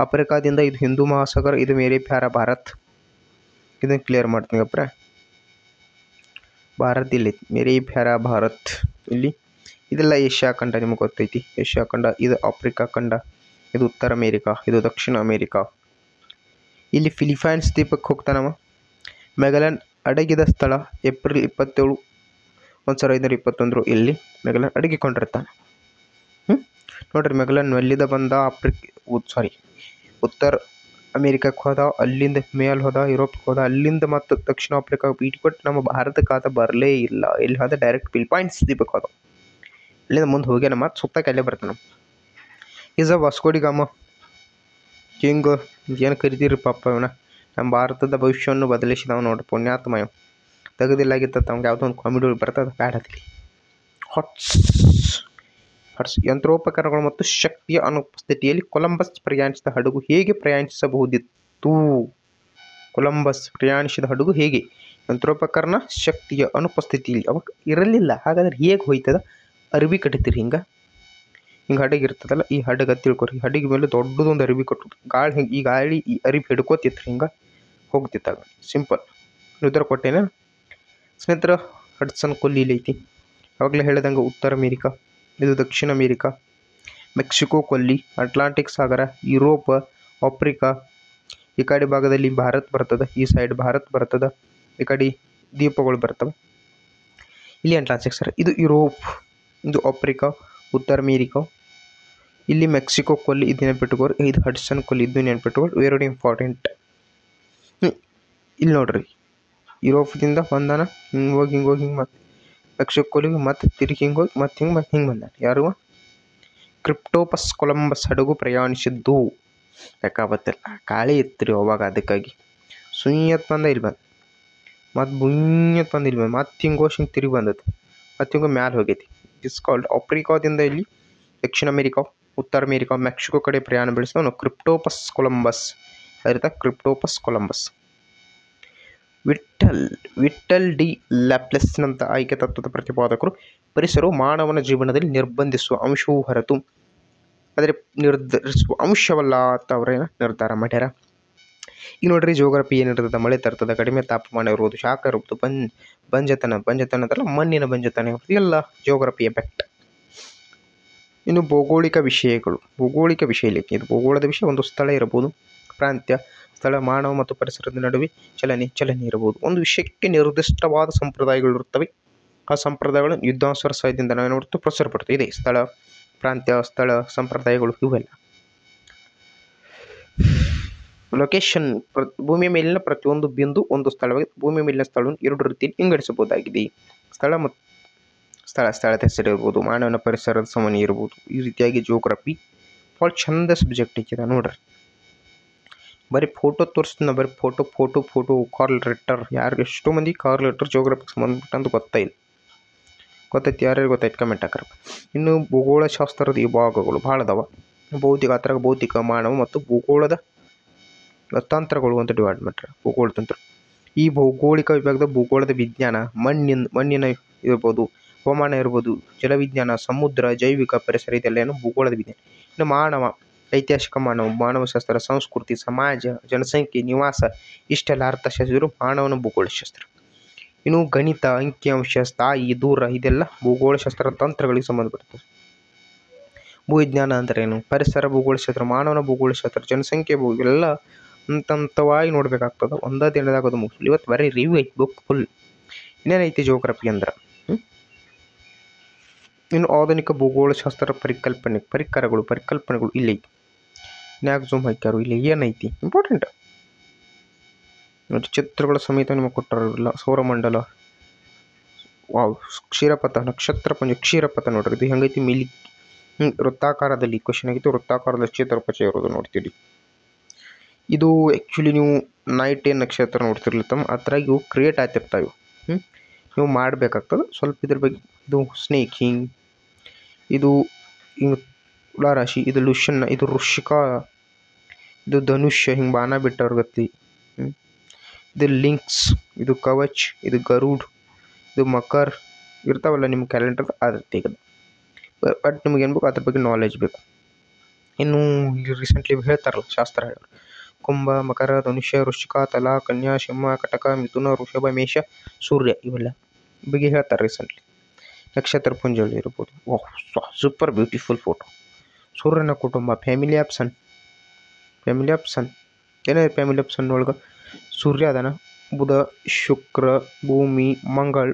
ಆಫ್ರಿಕಾದಿಂದ ಇದು ಹಿಂದೂ ಮಹಾಸಾಗರ, ಇದು ಮೇರೆ ಪ್ಯಾರ ಭಾರತ್. ಇದನ್ನು ಕ್ಲಿಯರ್ ಮಾಡ್ತೀನಿ ಗಪ್ರೆ. ಭಾರತ್ ಇಲ್ಲಿ ಮೇರೆ ಪ್ಯಾರ ಭಾರತ್ ಇಲ್ಲಿ. ಇದೆಲ್ಲ ಏಷ್ಯಾ ಖಂಡ, ನಿಮಗೆ ಗೊತ್ತೈತಿ ಏಷ್ಯಾ ಖಂಡ. ಇದು ಆಫ್ರಿಕಾ ಖಂಡ, ಇದು ಉತ್ತರ ಅಮೇರಿಕಾ, ಇದು ದಕ್ಷಿಣ ಅಮೇರಿಕಾ. ಇಲ್ಲಿ ಫಿಲಿಪೈನ್ಸ್ ದ್ವೀಪಕ್ಕೆ ಹೋಗ್ತಾನವ. ಮೆಗಲನ್ ಅಡಗಿದ ಸ್ಥಳ ಏಪ್ರಿಲ್ 27, 1521 ಇಲ್ಲಿ ಮೆಗಲನ್ ಅಡಗಿಕೊಂಡಿರ್ತಾನೆ. ನೋಡ್ರಿ, ಮೆಗಲನ್ ಎಲ್ಲಿಂದ ಬಂದ? ಉತ್ತರ ಅಮೇರಿಕಕ್ಕೆ ಹೋದ, ಅಲ್ಲಿಂದ ಮೇಲ್ ಹೋದ, ಯುರೋಪ್ಗೆ ಹೋದ, ಅಲ್ಲಿಂದ ಮತ್ತು ದಕ್ಷಿಣ ಆಫ್ರಿಕಾ ಭೇಟಿ ಕೊಟ್ಟು ನಮ್ಮ ಭಾರತಕ್ಕೆ ಬರಲೇ ಇಲ್ಲ. ಇಲ್ಲಿ ಹೋದ ಡೈರೆಕ್ಟ್ ಫಿಲಿಪೈನ್ಸ್ ದ್ವೀಪಕ್ಕೆ ಹೋದ. ಇಲ್ಲಿಂದ ಮುಂದೆ ಹೋಗ್ಯಾನ, ಮತ್ತು ಸುತ್ತ ಅಲ್ಲೇ ಬರ್ತಾನೆ. Is a Vasco D gamma king ಏನು ಕರಿತೀರಿ ಪಾಪ ಇವನ. ನಮ್ಮ ಭಾರತದ ಭವಿಷ್ಯವನ್ನು ಬದಲಿಸಿದವ ನೋಡಿ, ಪುಣ್ಯಾತ್ಮಯ. ತೆಗೆದಿಲ್ಲಾಗಿತ್ತ ಅವ್ನಿಗೆ ಯಾವುದೋ ಒಂದು ಕಾಮಿಡಿ ಬರ್ತದೆ ಬ್ಯಾಡದಲ್ಲಿ. ಹಾಟ್ಸ್ ಯಂತ್ರೋಪಕರಣಗಳು ಮತ್ತು ಶಕ್ತಿಯ ಅನುಪಸ್ಥಿತಿಯಲ್ಲಿ ಕೊಲಂಬಸ್ ಪ್ರಯಾಣಿಸಿದ ಹಡಗು ಹೇಗೆ ಪ್ರಯಾಣಿಸಬಹುದಿತ್ತು? ಕೊಲಂಬಸ್ ಪ್ರಯಾಣಿಸಿದ ಹಡಗು ಹೇಗೆ? ಯಂತ್ರೋಪಕರಣ ಶಕ್ತಿಯ ಅನುಪಸ್ಥಿತಿಯಲ್ಲಿ ಅವಾಗ ಇರಲಿಲ್ಲ. ಹಾಗಾದ್ರೆ ಹೇಗೆ ಹೋಯ್ತದ? ಅರಿವಿ ಕಟ್ತೀರಿ ಹಿಂಗೆ ಹಡಗು ಇರ್ತದಲ್ಲ, ಈ ಹಡಗ ತಿಳ್ಕೊರಿ. ಹಡಗಿ ಮೇಲೆ ದೊಡ್ಡದೊಂದು ಅರಿವಿ ಕಟ್ಟೋದು. ಈ ಅರಿವಿ ಹಿಡ್ಕೋತಿತ್ತು, ಹಿಂಗೆ ಹೋಗ್ತಿತ್ತಾಗ. ಸಿಂಪಲ್ ಉತ್ತರ ಕೊಟ್ಟೇನೆ ಸ್ನೇಹಿತರ. ಹಡ್ಸನ್ ಕೊಲ್ಲಿ ಇಲ್ಲಿ ಐತಿ. ಅವಾಗಲೇ ಹೇಳಿದಂಗೆ ಉತ್ತರ ಅಮೇರಿಕಾ, ಇದು ದಕ್ಷಿಣ ಅಮೇರಿಕಾ, ಮೆಕ್ಸಿಕೋ ಕೊಲ್ಲಿ, ಅಟ್ಲಾಂಟಿಕ್ ಸಾಗರ, ಯುರೋಪ್, ಆಫ್ರಿಕಾ. ಈ ಕಡೆ ಭಾಗದಲ್ಲಿ ಭಾರತ್ ಬರ್ತದೆ, ಈ ಸೈಡ್ ಭಾರತ್ ಬರ್ತದೆ, ಈ ಕಡೆ ದ್ವೀಪಗಳು ಬರ್ತವೆ. ಇಲ್ಲಿ ಅಟ್ಲಾಂಟಿಕ್ ಸಾಗರ, ಇದು ಯುರೋಪ್, ಇದು ಆಫ್ರಿಕಾ, ಉತ್ತರ ಅಮೇರಿಕಾ. ಇಲ್ಲಿ ಮೆಕ್ಸಿಕೋ ಕೊಲ್ಲಿ, ಇದು ನೆನ್ಪಿಟ್ಟುಕೋರಿ. ಇದು ಹಡ್ಸನ್ ಕೊಲ್ಲಿ, ಇದು ನೆನ್ಪಿಟ್ಟುಕೊಳ್ಳಿ, ವೆರಿ ಇಂಪಾರ್ಟೆಂಟ್. ಇಲ್ಲಿ ನೋಡ್ರಿ, ಯುರೋಪ್ದಿಂದ ಬಂದಾನ, ಹಿಂಗೆ ಹೋಗಿ ಮತ್ತೆ ಮೆಕ್ಸಿಕೋ ಕೊಲ್ಲಿಗೆ ಮತ್ತೆ ತಿರುಗಿ ಹಿಂಗೆ ಹೋಗಿ ಮತ್ತೆ ಹಿಂಗೆ ಬಂದಾನ. ಯಾರು? ಕ್ರಿಪ್ಟೋಪಸ್ ಕೊಲಂಬಸ್ ಹಡಗು ಪ್ರಯಾಣಿಸಿದ್ದು. ಯಾಕಾಗತ್ತಿಲ್ಲ, ಗಾಳಿ ಇತ್ತು ರೀ ಅವಾಗ, ಅದಕ್ಕಾಗಿ ಸುಯ್ಯತ್ ಬಂದ ಇಲ್ಲಿ ಬಂದ, ಮತ್ತು ಬುಯ್ಯತ್ ಬಂದು ಇಲ್ಲಿ ಬಂದು ಮತ್ತೆ ಹಿಂಗೆ ತಿರುಗಿ ಬಂದದ್ದು, ಮತ್ತೆ ಹಿಂಗೆ ಮ್ಯಾಲೆ ಹೋಗೈತಿ. ಇಟ್ಸ್ ಕಾಲ್ಡ್ ಆಫ್ರಿಕಾದಿಂದ ಇಲ್ಲಿ ದಕ್ಷಿಣ ಅಮೇರಿಕಾ, ಉತ್ತರ ಅಮೇರಿಕಾ, ಮೆಕ್ಸಿಕೋ ಕಡೆ ಪ್ರಯಾಣ ಬೆಳೆಸಿದವನು ಕ್ರಿಪ್ಟೋಪಸ್ ಕೊಲಂಬಸ್. ಅದರಿಂದ ಕ್ರಿಪ್ಟೋಪಸ್ ಕೊಲಂಬಸ್. ವಿಟ್ಟಲ್ ಡಿ ಲ್ಯಾಪ್ಲೇಸ್ನಂಥ ಆಯ್ಕೆ ತತ್ವದ ಪ್ರತಿಪಾದಕರು ಪರಿಸರವು ಮಾನವನ ಜೀವನದಲ್ಲಿ ನಿರ್ಬಂಧಿಸುವ ಅಂಶವೂ ಹೊರತು ಆದರೆ ನಿರ್ಧರಿಸುವ ಅಂಶವಲ್ಲ ಅಂತ ಅವ್ರೇನು ನಿರ್ಧಾರ ಮಾಡ್ಯಾರ. ಈಗ ನೋಡ್ರಿ ಜಿಯೋಗ್ರಫಿ ಏನಿರ್ತದೆ, ಮಳೆ ತರ್ತದೆ, ಕಡಿಮೆ ತಾಪಮಾನ ಇರ್ಬೋದು, ಶಾಖ ಇರ್ಬೋದು, ಬಂಜತನದಲ್ಲ ಮಣ್ಣಿನ ಬಂಜತನ ಇರ್ಬೋದು, ಎಲ್ಲ ಜಿಯೋಗ್ರಫಿ ಎಫೆಕ್ಟ್. ಇನ್ನು ಭೌಗೋಳಿಕ ವಿಷಯಗಳು, ಭೌಗೋಳಿಕ ವಿಷಯ ಇಲ್ಲಿಕ್ಕೆ ಇದು ಭೂಗೋಳದ ವಿಷಯ. ಒಂದು ಸ್ಥಳ ಇರಬಹುದು, ಪ್ರಾಂತ್ಯ, ಸ್ಥಳ, ಮಾನವ ಮತ್ತು ಪರಿಸರದ ನಡುವೆ ಚಲನೆ ಇರಬಹುದು. ಒಂದು ವಿಷಯಕ್ಕೆ ನಿರ್ದಿಷ್ಟವಾದ ಸಂಪ್ರದಾಯಗಳು ಇರುತ್ತವೆ. ಆ ಸಂಪ್ರದಾಯಗಳು ಯುದ್ಧಾನುಸಾರ ಸಾಧ್ಯದಿಂದ ನಾವು ನೋಡ್ತು ಪ್ರಸಾರ ಪಡ್ತವೆ. ಇದೆ ಸ್ಥಳ, ಪ್ರಾಂತ್ಯ, ಸ್ಥಳ, ಸಂಪ್ರದಾಯಗಳು ಇವೆಲ್ಲ. ಲೊಕೇಶನ್, ಭೂಮಿಯ ಮೇಲಿನ ಪ್ರತಿಯೊಂದು ಬಿಂದು ಒಂದು ಸ್ಥಳವಾಗಿ ಭೂಮಿಯ ಮೇಲಿನ ಸ್ಥಳವನ್ನು ಎರಡು ರೀತಿಯಲ್ಲಿ ವಿಂಗಡಿಸಬಹುದಾಗಿದೆ. ಸ್ಥಳ ಮತ್ತು ಸ್ಥಳದ ಹೆಸರು ಇರ್ಬೋದು, ಮಾನವನ ಪರಿಸರದ ಸಮನ್ವಯ ಇರ್ಬೋದು. ಈ ರೀತಿಯಾಗಿ ಜಿಯೋಗ್ರಫಿ ಭಾಳ ಚಂದ ಸಬ್ಜೆಕ್ಟ್ ಐತಿದ ನೋಡ್ರಿ. ಬರೀ ಫೋಟೋ ತೋರಿಸ್ತೀನಿ, ಬರೀ ಫೋಟೋ ಕಾರ್ಲ್ ರಿಟ್ಟರ್. ಯಾರು ಎಷ್ಟೋ ಮಂದಿ ಕಾರ್ಲ್ ರಿಟ್ಟರ್ ಜಿಯೋಗ್ರಫಿಗೆ ಸಂಬಂಧಪಟ್ಟಂತ ಗೊತ್ತೈತಿ ಯಾರ್ಯಾರು ಗೊತ್ತಾಯ್ತು ಕಮೆಂಟ್ ಹಾಕ್ರಿ. ಇನ್ನು ಭೂಗೋಳಶಾಸ್ತ್ರದ ವಿಭಾಗಗಳು ಭಾಳ ಅದಾವ. ಭೌತಿಕ, ಮಾನವ ಮತ್ತು ಭೂಗೋಳದ ತಂತ್ರಗಳು ಅಂತ ಡಿವೈಡ್ ಮಾಡ್ತಾರೆ. ಭೂಗೋಳ ತಂತ್ರ. ಈ ಭೌಗೋಳಿಕ ವಿಭಾಗದ ಭೂಗೋಳದ ವಿಜ್ಞಾನ, ಮಣ್ಣಿನ ಇರ್ಬೋದು, ಹವಾಮಾನ ಇರ್ಬೋದು, ಜಲವಿಜ್ಞಾನ, ಸಮುದ್ರ, ಜೈವಿಕ ಪರಿಸರ, ಇದೆಲ್ಲ ಭೂಗೋಳದ ವಿಜ್ಞಾನ. ಇನ್ನು ಮಾನವ, ಐತಿಹಾಸಿಕ ಮಾನವಶಾಸ್ತ್ರ, ಸಂಸ್ಕೃತಿ, ಸಮಾಜ, ಜನಸಂಖ್ಯೆ, ನಿವಾಸ, ಇಷ್ಟೆಲ್ಲ ಅರ್ಥಶಾಸ್ತ್ರ ಮಾನವನ ಭೂಗೋಳಶಾಸ್ತ್ರ. ಇನ್ನು ಗಣಿತ, ಅಂಕಿಅಂಶ, ಸ್ಥಾಯಿ, ದೂರ, ಇದೆಲ್ಲ ಭೂಗೋಳಶಾಸ್ತ್ರ ತಂತ್ರಗಳಿಗೆ ಸಂಬಂಧಪಡ್ತದೆ. ಭೂವಿಜ್ಞಾನ ಅಂದ್ರೆ ಏನು, ಪರಿಸರ ಭೂಗೋಳಶಾಸ್ತ್ರ, ಮಾನವನ ಭೂಗೋಳಶಾಸ್ತ್ರ, ಜನಸಂಖ್ಯೆ ಇವೆಲ್ಲ ಹಂತವಾಗಿ ನೋಡ್ಬೇಕಾಗ್ತದೆ. ಒಂದೇ ದಿನದಾಗೋದು ಮುಗಿಸಲಿ. ಇವತ್ತು ಬರೀ ರಿವ್ಯೂ ಐತಿ ಬುಕ್ ಫುಲ್. ಇನ್ನೇನೈತಿ ಜಿಯೋಗ್ರಫಿ ಅಂದ್ರೆ. ಇನ್ನು ಆಧುನಿಕ ಭೂಗೋಳಶಾಸ್ತ್ರ ಪರಿಕಲ್ಪನೆಗಳು ಇಲ್ಲೈತಿ. ನ್ಯಾಕ್ ಜೂಮ್ ಹಾಕ್ಯಾರು, ಇಲ್ಲಿ ಏನೈತಿ ಇಂಪಾರ್ಟೆಂಟ್ ನೋಡಿ. ಚಿತ್ರಗಳ ಸಮೇತ ನಿಮಗೆ ಕೊಟ್ಟಾರಲ್ಲ. ಸೌರಮಂಡಲ, ವಾವ್, ಕ್ಷೀರಪಥ, ನಕ್ಷತ್ರಪುಂಜ, ಕ್ಷೀರಪಥ ನೋಡ್ರಿ. ಇದು ಹೆಂಗೈತಿ ಮಿಲಿ ವೃತ್ತಾಕಾರದಲ್ಲಿ ಕ್ವಶನ್ ಆಗಿತ್ತು. ವೃತ್ತಾಕಾರದಲ್ಲಿ ಚಿತ್ರಪಥ ಇರೋದು ನೋಡ್ತೀರಿ. ಇದು ಆ್ಯಕ್ಚುಲಿ ನೀವು ನೈಟ್ ಏನು ನಕ್ಷತ್ರ ನೋಡ್ತಿರ್ಲಿತ್ತಮ್ಮ ಅದ್ರಾಗ ಇವು ಕ್ರಿಯೇಟ್ ಆಗ್ತಿರ್ತಾವೆ. ನೀವು ಮಾಡಬೇಕಾಗ್ತದೆ ಸ್ವಲ್ಪ ಇದ್ರ ಬಗ್ಗೆ. ಇದು ಸ್ನೇಕ್ ಹಿಂಗ್, ಇದು ಹಿಂಗೆ ತುಲಾರಾಶಿ, ಇದು ಲುಷನ್ನ, ಇದು ವೃಶ್ಚಿಕ, ಇದು ಧನುಷ್ಯ ಹಿಂಗೆ ಬಾಣ ಬಿಟ್ಟವ್ರ ಗತಿ. ಇದು ಲಿಂಕ್ಸ್, ಇದು ಕವಚ್, ಇದು ಗರುಡ್, ಇದು ಮಕರ್ ಇರ್ತಾವಲ್ಲ ನಿಮ್ಮ ಕ್ಯಾಲೆಂಡರ್ ಅದ್ರ ತೆಗೆದು. ಬಟ್ ನಿಮ್ಗೆ ಏನು ಬೇಕು ಅದ್ರ ಬಗ್ಗೆ ನಾಲೆಜ್ ಬೇಕು. ಇನ್ನು ರೀಸೆಂಟ್ಲಿ ಹೇಳ್ತಾರಲ್ಲ ಶಾಸ್ತ್ರ ಹೇಳೋರು, ಕುಂಭ, ಮಕರ, ಧನುಷ್ಯ, ವೃಶ್ಚಿಕ, ತಲಾ, ಕನ್ಯಾ, ಸಿಂಹ, ಕಟಕ, ಮಿಥುನ, ವೃಷಭ, ಮೇಷ, ಸೂರ್ಯ ಇವೆಲ್ಲ ಬಗ್ಗೆ ಹೇಳ್ತಾರೆ ರೀಸೆಂಟ್ಲಿ. ನಕ್ಷತ್ರ ಪುಂಜಗಳು ಇರ್ಬೋದು. ವಾಹ್, ಸೂಪರ್ ಬ್ಯೂಟಿಫುಲ್ ಫೋಟೋ. ಸೂರ್ಯನ ಕುಟುಂಬ, ಫ್ಯಾಮಿಲಿ ಆಫ್ ಸನ್. ಏನೇ ಫ್ಯಾಮಿಲಿ ಆಫ್ ಸನ್ ಒಳಗೆ ಸೂರ್ಯ ಅದಾನ, ಬುಧ, ಶುಕ್ರ, ಭೂಮಿ, ಮಂಗಳ,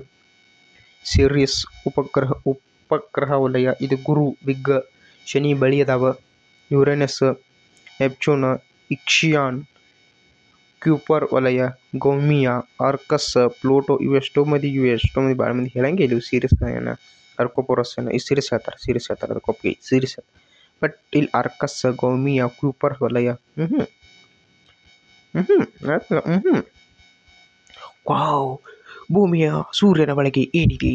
ಸಿರಿಸ್, ಉಪಗ್ರಹ ವಲಯ, ಇದು ಗುರು, ಬಿಗ್, ಶನಿ ಬಳಿ ಅದಾವ, ಯುರೇನಸ್, ನೆಪ್ಚೂನ್, ಇಕ್ಸಿಯಾನ್, ಕ್ಯೂಪರ್ ವಲಯ, ಗೌಮಿಯಾ, ಆರ್ಕಸ್, ಪ್ಲೂಟೋ. ಎಷ್ಟೋ ಮಂದಿ ಭಾಳ ಮಂದಿ ಹೇಳಂಗೆ ಇಲ್ಲಿ ಸೀರೀಸ್ ಏನ ಅರ್ಕೋಪೋರಸ್ ಏನ ಈ ಸೀರೀಸ್ ಹೇಳ್ತಾರೆ ಅದಕ್ಕೊಪ್ಪಿಗೆ ಸೀರೀಸ್. ಬಟ್ ಇಲ್ಲಿ ಆರ್ಕಸ್, ಗೌಮಿಯಾ, ಕ್ಯೂಪರ್ ವಲಯ. ವಾವ್, ಭೂಮಿಯ ಸೂರ್ಯನ ಒಳಗೆ ಏನಿದೆ?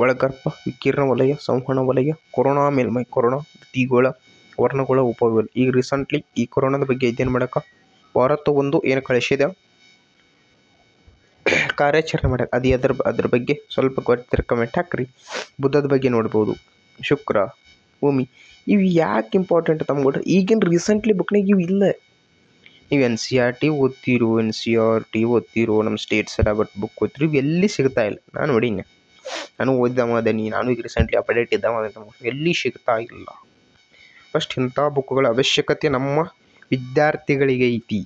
ಒಳಗರ್ಭ, ವಿಕಿರಣ ವಲಯ, ಸಂವಹನ ವಲಯ, ಕೊರೋನಾ ಮೇಲ್ಮೈ, ಕೊರೋನಾ ದ್ಯುತಿಗೋಳ, ವರ್ಣಗೋಳ, ಉಪಗೋಳ. ಈಗ ರೀಸೆಂಟ್ಲಿ ಈ ಕೊರೋನಾದ ಬಗ್ಗೆ ಅಧ್ಯಯನ ಮಾಡಕ್ಕೆ ಭಾರತ ಒಂದು ಏನು ಕಳಿಸಿದೆ ಕಾರ್ಯಾಚರಣೆ ಮಾಡ್ಯಾರ. ಅದು ಅದ್ರ ಬಗ್ಗೆ ಸ್ವಲ್ಪ ಗೊತ್ತಿರೋ ಕಮೆಂಟ್ ಹಾಕ್ರಿ. ಬುಧದ ಬಗ್ಗೆ ನೋಡ್ಬೋದು, ಶುಕ್ರ, ಭೂಮಿ. ಇವು ಯಾಕೆ ಇಂಪಾರ್ಟೆಂಟ್ ತಮ್ಗೊಡ್ರಿ? ಈಗಿನ ರೀಸೆಂಟ್ಲಿ ಬುಕ್ನಾಗ ಇವು ಇಲ್ಲ. ನೀವು NCERT ಓದ್ತಿರೋ ನಮ್ಮ ಸ್ಟೇಟ್ಸ್ ಎಲ್ಲ ಬಟ್ ಬುಕ್ ಓದ್ತಿರೋ ಇವು ಎಲ್ಲಿ ಸಿಗ್ತಾ ಇಲ್ಲ. ನಾನು ನೋಡೀನಿ, ನಾನು ಓದಿದವ ಅದೀನಿ, ನಾನು ಈಗ ರೀಸೆಂಟ್ಲಿ ಅಪ್ಡೇಟ್ ಇದ್ದಾವ ಎಲ್ಲಿ ಸಿಗ್ತಾ ಇಲ್ಲ. ಫಸ್ಟ್ ಇಂಥ ಬುಕ್ಗಳ ಅವಶ್ಯಕತೆ ನಮ್ಮ ವಿದ್ಯಾರ್ಥಿಗಳಿಗೆ ಐತಿ.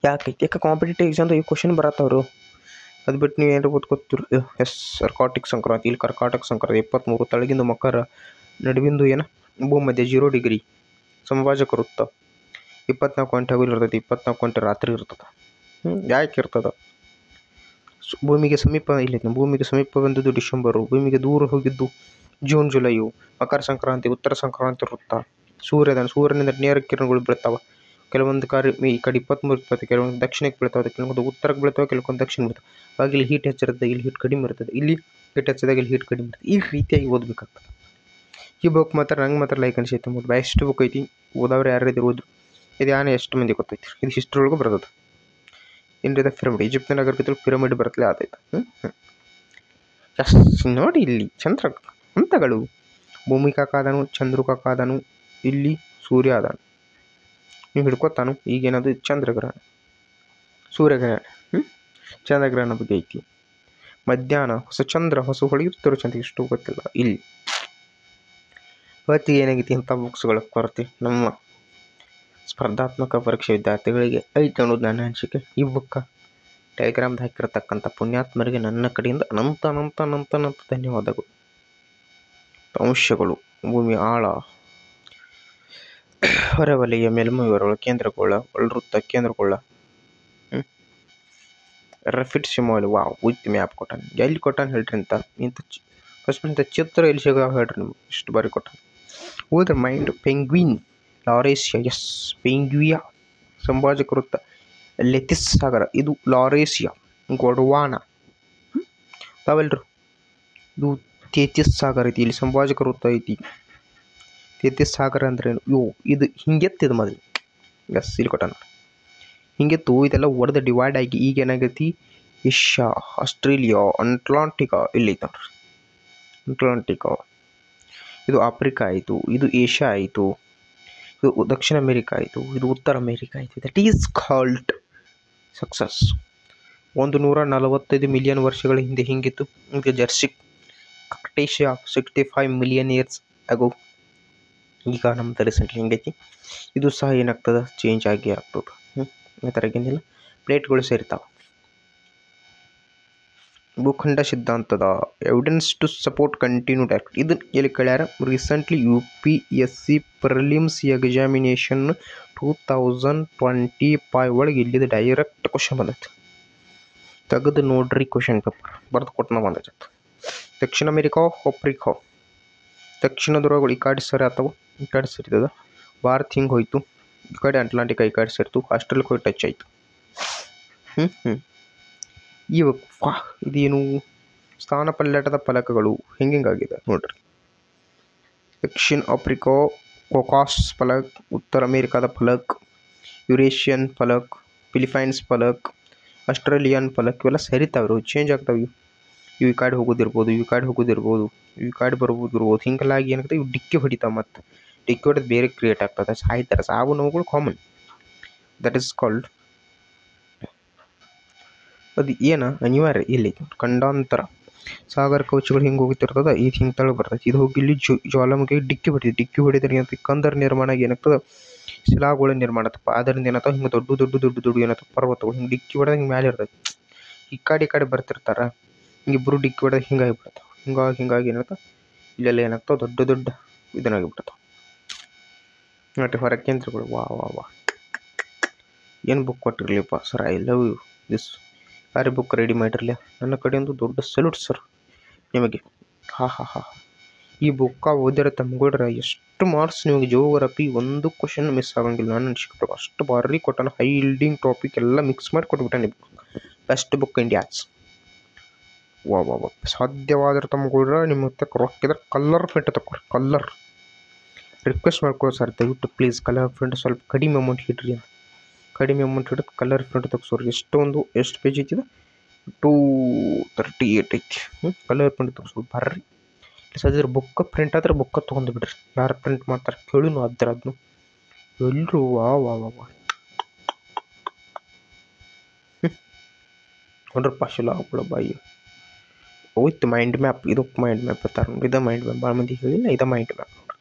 ಯಾಕೆ ಕಾಂಪಿಟೇಟಿವ್ ಎಕ್ಸಾಮ್ದಾಗ ಈ ಕ್ವಶನ್ ಬರತ್ತವರು. ಅದು ಬಿಟ್ಟು ನೀವು ಏನಾರು ಗೊತ್ತಿರು ಕರ್ಕಾಟಕ ಸಂಕ್ರಾಂತಿ. ಇಲ್ಲಿ ಕರ್ಕಾಟಕ ಸಂಕ್ರಾಂತಿ 23 ತಳಗಿಂದು ಮಕರ, ನಡುವಿಂದು ಭೂಮಧ್ಯ 0 ಡಿಗ್ರಿ, ಸಮಭಾಜಕ ವೃತ್ತ, 24 ಗಂಟೆ ಹಗಲು ಇರ್ತದೆ, 24 ಗಂಟೆ ರಾತ್ರಿ ಇರ್ತದೆ. ಯಾಕೆ ಇರ್ತದೆ? ಭೂಮಿಗೆ ಸಮೀಪ ಭೂಮಿಗೆ ಸಮೀಪ ಬಂದಿದ್ದು ಡಿಸೆಂಬರು, ಭೂಮಿಗೆ ದೂರ ಹೋಗಿದ್ದು ಜೂನ್ ಜುಲೈಯು. ಮಕರ ಸಂಕ್ರಾಂತಿ, ಉತ್ತರ ಸಂಕ್ರಾಂತಿ ವೃತ್ತ. ಸೂರ್ಯನಿಂದ ನೇರ ಕಿರಣಗಳು ಬೀಳ್ತಾವೆ. ಕೆಲವೊಂದು ಈ ಕಡೆ 23 ಇರ್ತದೆ, ಕೆಲವೊಂದು ದಕ್ಷಿಣಕ್ಕೆ ಬೀಳ್ತಾವೆ, ಕೆಲವೊಂದು ಉತ್ತರಕ್ಕೆ ಬೀಳ್ತಾವೆ, ಕೆಲವೊಂದು ದಕ್ಷಿಣ ಬೀಳ್ತಾವೆ. ಹಾಗೆ ಇಲ್ಲಿ ಹೀಟ್ ಹೆಚ್ಚಿರುತ್ತೆ, ಇಲ್ಲಿ ಹೀಟ್ ಕಡಿಮೆ ಇರ್ತದೆ, ಇಲ್ಲಿ ಹೀಟ್ ಹೆಚ್ಚಿದಾಗ ಇಲ್ಲಿ ಹೀಟ್ ಕಡಿಮೆ ಇರ್ತದೆ. ಈ ರೀತಿಯಾಗಿ ಓದಬೇಕಾಗ್ತದೆ. ಈ ಬುಕ್ ನಂಗೆ ಮಾತ್ರ ಲೈಕ್ ಅನಿಸೈತೆ. ಬೆಸ್ಟ್ ಬುಕ್ ಐತಿ. ಓದವ್ರು ಯಾರು ಓದ್ರು ಇದು ಎಷ್ಟು ಮಂದಿ ಗೊತ್ತೈತಿ. ಇದು ಹಿಸ್ಟ್ರಿ ಒಳಗೆ ಬರ್ತದೆ. ಇಂಡಿಯಾದ ಪಿರಮಿಡ್ ಈಜಿಪ್ಟ್ನ ನಗರಕ್ಕೆ ಪಿರಮಿಡ್ ಬರ್ತಲೇ ಆದೈತೆ. ಎಸ್ ನೋಡಿ ಇಲ್ಲಿ ಚಂದ್ರ ಹಂತಗಳು. ಭೂಮಿ ಕಾಕಾದನು, ಚಂದ್ರು ಕಾಕಾದನು, ಇಲ್ಲಿ ಸೂರ್ಯ ಅದಾನು. ನೀವು ಹಿಡ್ಕೊತಾನು. ಈಗೇನದು ಚಂದ್ರಗ್ರಹಣ, ಸೂರ್ಯಗ್ರಹಣ, ಚಂದ್ರಗ್ರಹಣ ಬಗ್ಗೆ ಐತಿ. ಮಧ್ಯಾಹ್ನ ಹೊಸ ಚಂದ್ರ, ಹೊಸ ಹೊಳೆಯುತ್ತಿರೋ ಚಂದ್ರ, ಇಷ್ಟು ಗೊತ್ತಿಲ್ಲ. ಇಲ್ಲಿ ಇವತ್ತಿಗೆ ಏನಾಗೈತಿ ಇಂಥ ಬುಕ್ಸ್ಗಳ ಕೊರತೆ ನಮ್ಮ ಸ್ಪರ್ಧಾತ್ಮಕ ಪರೀಕ್ಷೆ ವಿದ್ಯಾರ್ಥಿಗಳಿಗೆ ಐತೆ ಅನ್ನೋದು ನನ್ನ ಅನಿಸಿಕೆ. ಈ ಬುಕ್ಕ ಟೆಲಿಗ್ರಾಮ್ದು ಹಾಕಿರತಕ್ಕಂಥ ಪುಣ್ಯಾತ್ಮರಿಗೆ ನನ್ನ ಕಡೆಯಿಂದ ಅನಂತ ಅನಂತ ಅನಂತ ಅನಂತ ಧನ್ಯವಾದಗಳು. ಅಂಶಗಳು: ಭೂಮಿ ಆಳ, ಹೊರವಲಯ, ಮೇಲ್ಮೈ ಹೊರವಲಯ, ಕೇಂದ್ರಗೋಳ, ಒಳವೃತ್ತ, ಕೇಂದ್ರಗೋಳ, ರಫಿಡ್ ಸಿಮೋಲ್. ವಾವ್, ವಿತ್ ಮ್ಯಾಪ್ ಕೊಟ್ಟಾನ. ಎಲ್ಲಿ ಕೊಟ್ಟಾನ ಹೇಳ್ರಿ ಅಂತ. ಇಂಥ ಚಿತ್ರ ಎಲ್ಲಿ ಸಿಗಾವ ಹೇಳ್ರಿ ನಿಮ್ಗೆ, ಇಷ್ಟು ಬಾರಿ ಕೊಟ್ಟಾನ. ಹೋದ್ರೆ ಮೈಂಡ್ ಪೆಂಗ್ವಿನ್, ಲಾರೇಸಿಯಾ, ಎಸ್ ಪೆಂಗ್ವಿಯಾ, ಸಂಭಾಜಕ ವೃತ್ತ, ಲೆತಿಸ್ ಸಾಗರ, ಇದು ಲಾರೇಸಿಯಾ, ಗೊಡವಾನ ತಾವೆಲ್ರು. ಇದು ತೇತಿಸ್ ಸಾಗರ ಐತಿ, ಇಲ್ಲಿ ಸಂಭಾಜಕ ವೃತ್ತ ಐತಿ. ತೇತಿಸ್ ಸಾಗರ ಅಂದ್ರೆ ಇದು ಹಿಂಗೆತ್ತಿದ ಮೊದಲು. ಎಸ್ ಇಲ್ಲಿ ಕೊಟ್ಟಾನ ಹಿಂಗೆತ್ತು. ಇದೆಲ್ಲ ಒಡೆದ ಡಿವೈಡ್ ಆಗಿ ಈಗ ಏನಾಗೈತಿ, ಏಷ್ಯಾ, ಆಸ್ಟ್ರೇಲಿಯಾ, ಅಟ್ಲಾಂಟಿಕಾ ಇಲ್ಲಿ ಐತೆ ನೋಡ್ರಿ. ಅಟ್ಲಾಂಟಿಕಾ, ಇದು ಆಫ್ರಿಕಾ ಆಯಿತು, ಇದು ಏಷ್ಯಾ ಆಯಿತು, ಇದು ದಕ್ಷಿಣ ಅಮೇರಿಕಾ ಆಯಿತು, ಇದು ಉತ್ತರ ಅಮೇರಿಕಾ ಆಯಿತು. That is called success. 145 million ವರ್ಷಗಳ ಹಿಂದೆ ಹಿಂಗಿತ್ತು. ಈಗ ಜರ್ಸಿ ಕ್ರಟೇಷಿಯಾ 65 ಮಿಲಿಯನ್ ಇಯರ್ಸ್ ಆಗೋ. ಈಗ ನಮ್ದು ರೀಸೆಂಟ್ಲಿ ಹಿಂಗೈತಿ. ಇದು ಸಹ ಏನಾಗ್ತದೆ, ಚೇಂಜ್ ಆಗಿ ಆಗ್ತದೆ. ಈ ಥರ ಏನಿಲ್ಲ, ಪ್ಲೇಟ್ಗಳು ಸೇರ್ತಾವೆ. ಭೂಖಂಡ ಸಿದ್ಧಾಂತದ evidence to support continued act. ಇದನ್ನು ಎಲ್ಲಿ ಕೇಳ್ಯಾರ, ರೀಸೆಂಟ್ಲಿ UPSC ಪ್ರಿಲಿಮ್ಸ್ ಎಕ್ಸಾಮಿನೇಷನ್ 2025 ಒಳಗೆ ಇಲ್ಲಿದ್ದು ಡೈರೆಕ್ಟ್ ಕ್ವಶನ್ ಬಂದೈತೆ. ತೆಗೆದು ನೋಡ್ರಿ ಕ್ವಶನ್ ಪೇಪರ್ ಬರೆದು ಕೊಟ್ಟನ ಬಂದೈತೆ. ದಕ್ಷಿಣ ಅಮೇರಿಕಾ, ಆಫ್ರಿಕಾ, ದಕ್ಷಿಣ ಧ್ರುವಗಳು ಈ ಕಡೆ ಸರಿ ಆತವು, ಈ ಕಡೆ ಸರಿತದ. ಭಾರತ ಹಿಂಗೆ ಹೋಯ್ತು, ಈ ಕಡೆ ಅಟ್ಲಾಂಟಿಕಾ ಈ ಕಡೆ ಸೇರಿತು, ಆಸ್ಟ್ರೇಲಿಯಾಕ್ಕೆ ಹೋಗಿ ಟಚ್ ಆಯಿತು. ಇವಾಗ ಇದೇನು ಸ್ಥಾನ ಪಲ್ಲಟದ ಫಲಕಗಳು ಹಿಂಗಾಗಿದೆ ನೋಡ್ರಿ. ದಕ್ಷಿಣ ಆಫ್ರಿಕಾ ಕೊಕಾಸ್ ಫಲಕ್, ಉತ್ತರ ಅಮೇರಿಕಾದ Falak, Eurasian Falak, Philippines Falak, Australian Falak, ಇವೆಲ್ಲ ಸರಿತಾವ್ರು, ಚೇಂಜ್ ಆಗ್ತಾವೆ. ಇವು ಈ ಕಡೆ ಹೋಗೋದಿರ್ಬೋದು, ಇವು ಈ ಕಡೆ ಹೋಗೋದಿರ್ಬೋದು, ಇವು ಈ ಕಡೆ ಬರ್ಬೋದಿರ್ಬೋದು. ಹಿಂಗೆಲ್ಲಾಗಿ ಏನಾಗ್ತದೆ, ಇವು ಡಿಕ್ಕಿ ಹೊಡಿತಾವೆ. ಮತ್ತು ಡಿಕ್ಕಿ ಹೊಡೆದು ಬೇರೆ ಕ್ರಿಯೇಟ್ ಆಗ್ತದೆ, ಸಾಯ್ತಾರೆ. ಸಾವು ನೋವುಗಳು ಕಾಮನ್. ದಟ್ ಈಸ್ ಕಾಲ್ಡ್, ಅದು ಏನು ಅನಿವಾರ್ಯ. ಇಲ್ಲಿ ಖಂಡಾಂತರ ಸಾಗರ ಕವಚಗಳು ಹಿಂಗೆ ಹೋಗ್ತಿರ್ತದೆ, ಇದು ಹಿಂಗೆ ತಳಗೆ ಬರ್ತೈತೆ. ಇದು ಹೋಗಿ ಇಲ್ಲಿ ಜ್ವಾಲಾಮುಖಿ ಡಿಕ್ಕಿ ಹೊಡಿತೀವಿ. ಡಿಕ್ಕಿ ಹೊಡಿದ್ರೆ ಏನಂತ ಕಂದರ ನಿರ್ಮಾಣ ಏನಾಗ್ತದೆ, ಶಿಲಾಗೋಳ ನಿರ್ಮಾಣ ಆಗ್ತಪ್ಪ. ಅದರಿಂದ ಏನಾಗ್ತವೆ, ಹಿಂಗೆ ದೊಡ್ಡ ದೊಡ್ಡ ದೊಡ್ಡ ದೊಡ್ಡ ಏನಾಗ್ತವೆ ಪರ್ವತಗಳು. ಹಿಂಗೆ ಡಿಕ್ಕಿ ಹೊಡೆದ ಹಿಂಗೆ ಮೇಲೆ ಇರ್ತೈತೆ. ಈ ಕಡೆ ಬರ್ತಿರ್ತಾರೆ, ಹಿಂಗೆ ಇಬ್ಬರು ಡಿಕ್ಕಿ ಹೊಡೆದ ಹಿಂಗಾಗಿ ಬಿಡ್ತಾವೆ. ಹಿಂಗಾಗಿ ಏನಾಗ್ತವೆ, ಇಲ್ಲೆಲ್ಲ ಏನಾಗ್ತಾವೆ, ದೊಡ್ಡ ದೊಡ್ಡ ಇದನ್ನಾಗಿಬಿಡ್ತಾವೆ. ನೋಡಿ ಹೊರ ಕೇಂದ್ರಗಳು. ವಾ ಏನು ಬುಕ್ ಕೊಟ್ಟಿರಲಿಪ್ಪ sir, I love you this. ಯಾರೇ ಬುಕ್ ರೆಡಿ ಮಾಡಿರಲಿ, ನನ್ನ ಕಡೆಯೊಂದು ದೊಡ್ಡ ಸಲ್ಯೂಟ್ ಸರ್ ನಿಮಗೆ. ಹಾ ಈ ಬುಕ್ಕ ಓದಿರೋ ತಮ್ಗೊಡ್ರೆ ಎಷ್ಟು ಮಾರ್ಕ್ಸ್ ನಿಮಗೆ ಜಿಯೋಗ್ರಫಿ ಒಂದು ಕ್ವಶನ್ ಮಿಸ್ ಆಗಂಗಿಲ್ಲ. ನಾನು ಅನ್ಸಿಕೆ ಅಷ್ಟು ಬಾರಿ ಕೊಟ್ಟಾನ. ಹೈ ಇಲ್ಡಿಂಗ್ ಟಾಪಿಕ್ ಎಲ್ಲ ಮಿಕ್ಸ್ ಮಾಡಿ ಕೊಟ್ಬಿಟ್ಟಾನೆ. Best book India's. ವಾ ಸಾಧ್ಯವಾದ್ರೆ ತಮ್ಗೊಡ್ರೆ ನಿಮ್ಮ ಹತ್ರ ರೊಕ್ಕಿದ್ರೆ ಕಲರ್ ಪ್ರಿಂಟ್ ತಗೊಳ್ರಿ. ಕಲರ್ ರಿಕ್ವೆಸ್ಟ್ ಮಾಡ್ಕೊಳ್ಳೋ ಸರ್, ದಯವಿಟ್ಟು ಪ್ಲೀಸ್ ಕಲರ್ ಪ್ರಿಂಟ್ ಸ್ವಲ್ಪ ಕಡಿಮೆ ಅಮೌಂಟ್ ಇಡ್ರಿ ಅಂತ. ಕಡಿಮೆ ಅಮೌಂಟ್ ಹಿಡಿದು ಕಲರ್ ಪ್ರಿಂಟ್ ತೆಗ್ಸೋರಿ. ಎಷ್ಟು ಪೇಜ್ ಐತಿದೆ, 238 ಐತಿ. ಕಲರ್ ಪ್ರಿಂಟ್ ತೆಗ್ಸೋದು ಬರ್ರಿ. ಸದ್ಯ ಬುಕ್ಕ ಪ್ರಿಂಟ್ ಆದ್ರೆ ಬುಕ್ಕ ತೊಗೊಂಡು ಬಿಡ್ರಿ. ಯಾರು ಪ್ರಿಂಟ್ ಮಾಡ್ತಾರೆ ಕೇಳಿನು ಅದನ್ನು ಎಲ್ಲರೂ. ವಾ ನೋಡ್ರಪ್ಪ ಶಿಲ ಹಾಕೊಳ್ಳೋ ಬಾಯಿ ವಿತ್ ಮೈಂಡ್ ಮ್ಯಾಪ್. ಇದು ಮೈಂಡ್ ಮ್ಯಾಪ್ ಬರ್ತಾರೆ ನೋಡಿ. ಇದ ಮೈಂಡ್ ಮ್ಯಾಪ್. ಭಾಳ ಮಂದಿ ಹೇಳಿಲ್ಲ, ಇದ ಮೈಂಡ್ ಮ್ಯಾಪ್ ನೋಡ್ರಿ.